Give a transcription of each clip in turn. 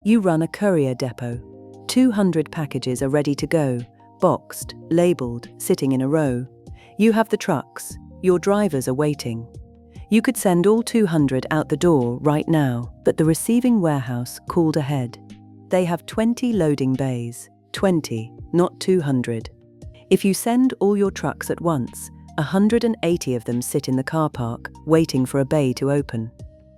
You run a courier depot. 200 packages are ready to go, boxed, labeled, sitting in a row. You have the trucks. Your drivers are waiting. You could send all 200 out the door right now, but the receiving warehouse called ahead. They have 20 loading bays. 20, not 200. If you send all your trucks at once, 180 of them sit in the car park, waiting for a bay to open.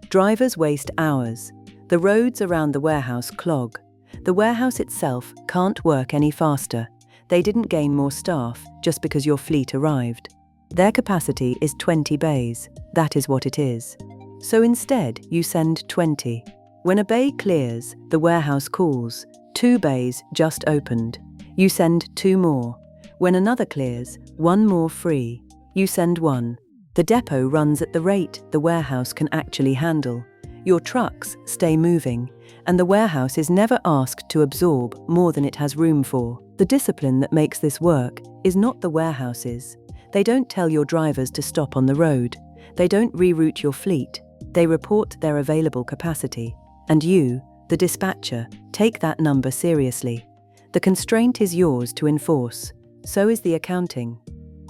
Drivers waste hours. The roads around the warehouse clog. The warehouse itself can't work any faster. They didn't gain more staff just because your fleet arrived. Their capacity is 20 bays. That is what it is. So instead, you send 20. When a bay clears, the warehouse calls. 2 bays just opened. You send 2 more. When another clears, 1 more free. You send 1. The depot runs at the rate the warehouse can actually handle. Your trucks stay moving, and the warehouse is never asked to absorb more than it has room for. The discipline that makes this work is not the warehouses. They don't tell your drivers to stop on the road. They don't reroute your fleet. They report their available capacity. And you, the dispatcher, take that number seriously. The constraint is yours to enforce. So is the accounting.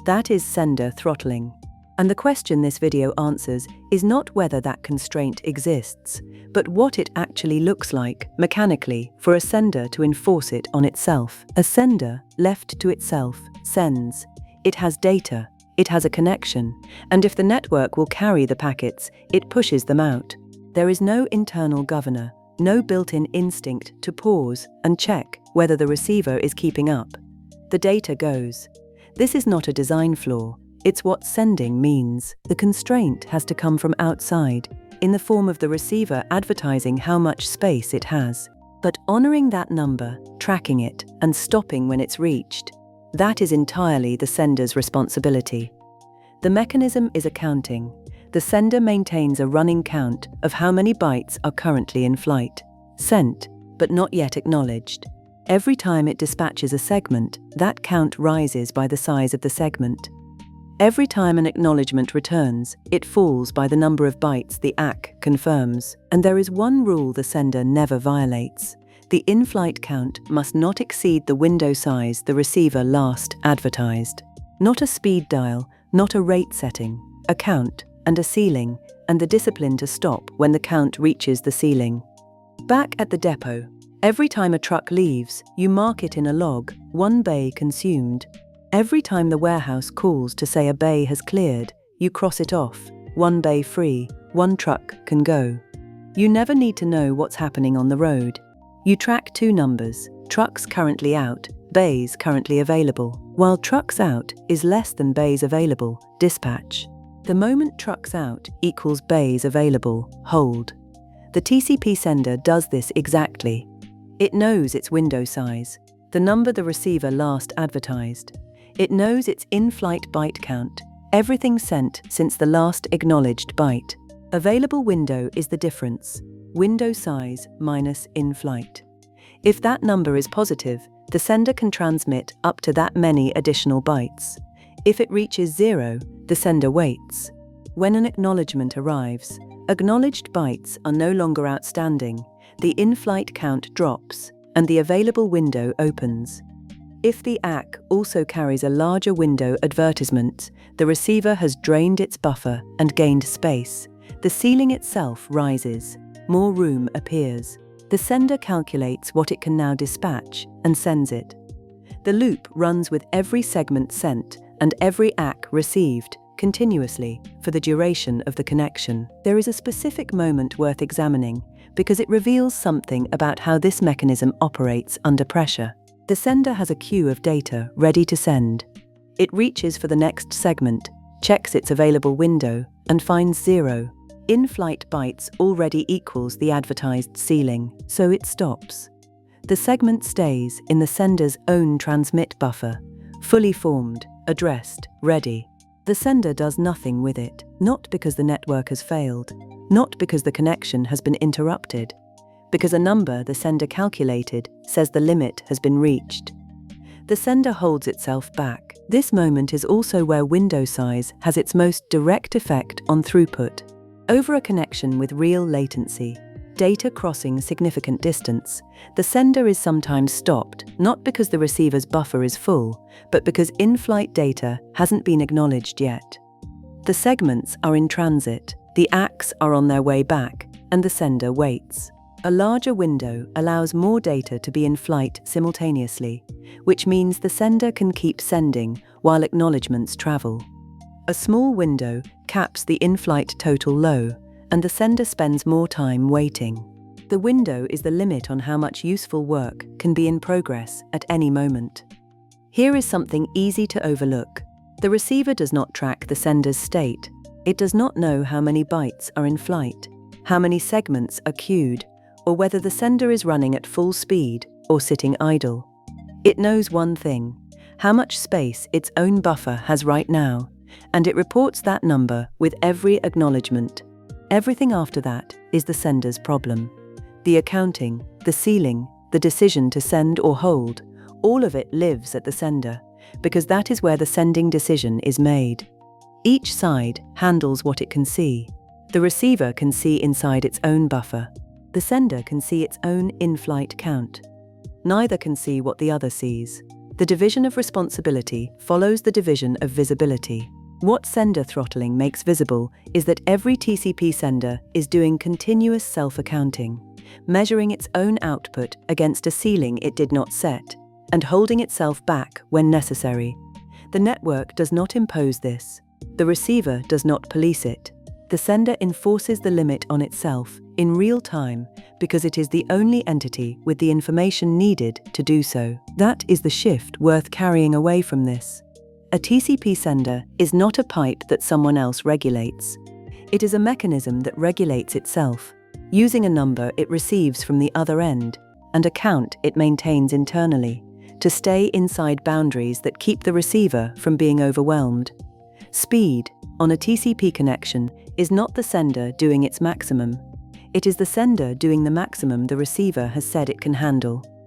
That is sender throttling. And the question this video answers is not whether that constraint exists, but what it actually looks like, mechanically, for a sender to enforce it on itself. A sender, left to itself, sends. It has data, it has a connection, and if the network will carry the packets, it pushes them out. There is no internal governor, no built-in instinct to pause and check whether the receiver is keeping up. The data goes. This is not a design flaw. It's what sending means. The constraint has to come from outside, in the form of the receiver advertising how much space it has. But honoring that number, tracking it, and stopping when it's reached, that is entirely the sender's responsibility. The mechanism is accounting. The sender maintains a running count of how many bytes are currently in flight, sent, but not yet acknowledged. Every time it dispatches a segment, that count rises by the size of the segment. Every time an acknowledgement returns, it falls by the number of bytes the ACK confirms. And there is one rule the sender never violates. The in-flight count must not exceed the window size the receiver last advertised. Not a speed dial, not a rate setting, a count and a ceiling, and the discipline to stop when the count reaches the ceiling. Back at the depot, every time a truck leaves, you mark it in a log, 1 bay consumed. Every time the warehouse calls to say a bay has cleared, you cross it off, 1 bay free, 1 truck can go. You never need to know what's happening on the road. You track 2 numbers, trucks currently out, bays currently available. While trucks out is less than bays available, dispatch. The moment trucks out equals bays available, hold. The TCP sender does this exactly. It knows its window size, the number the receiver last advertised. It knows its in-flight byte count, everything sent since the last acknowledged byte. Available window is the difference, window size minus in-flight. If that number is positive, the sender can transmit up to that many additional bytes. If it reaches 0, the sender waits. When an acknowledgement arrives, acknowledged bytes are no longer outstanding, the in-flight count drops, and the available window opens. If the ACK also carries a larger window advertisement, the receiver has drained its buffer and gained space. The ceiling itself rises. More room appears. The sender calculates what it can now dispatch and sends it. The loop runs with every segment sent and every ACK received, continuously, for the duration of the connection. There is a specific moment worth examining, because it reveals something about how this mechanism operates under pressure. The sender has a queue of data ready to send. It reaches for the next segment, checks its available window, and finds 0. In-flight bytes already equals the advertised ceiling, so it stops. The segment stays in the sender's own transmit buffer, fully formed, addressed, ready. The sender does nothing with it, not because the network has failed, not because the connection has been interrupted, because a number the sender calculated says the limit has been reached. The sender holds itself back. This moment is also where window size has its most direct effect on throughput. Over a connection with real latency, data crossing significant distance, the sender is sometimes stopped, not because the receiver's buffer is full, but because in-flight data hasn't been acknowledged yet. The segments are in transit, the ACKs are on their way back, and the sender waits. A larger window allows more data to be in flight simultaneously, which means the sender can keep sending while acknowledgements travel. A small window caps the in-flight total low, and the sender spends more time waiting. The window is the limit on how much useful work can be in progress at any moment. Here is something easy to overlook. The receiver does not track the sender's state. It does not know how many bytes are in flight, how many segments are queued, or whether the sender is running at full speed or sitting idle. It knows one thing: how much space its own buffer has right now, and it reports that number with every acknowledgement. Everything after that is the sender's problem. The accounting, the sealing, the decision to send or hold, all of it lives at the sender, because that is where the sending decision is made. Each side handles what it can see. The receiver can see inside its own buffer. The sender can see its own in-flight count. Neither can see what the other sees. The division of responsibility follows the division of visibility. What sender throttling makes visible is that every TCP sender is doing continuous self-accounting, measuring its own output against a ceiling it did not set, and holding itself back when necessary. The network does not impose this. The receiver does not police it. The sender enforces the limit on itself in real time because it is the only entity with the information needed to do so. That is the shift worth carrying away from this. A TCP sender is not a pipe that someone else regulates. It is a mechanism that regulates itself, using a number it receives from the other end and a count it maintains internally, to stay inside boundaries that keep the receiver from being overwhelmed. Speed, on a TCP connection, is not the sender doing its maximum. It is the sender doing the maximum the receiver has said it can handle.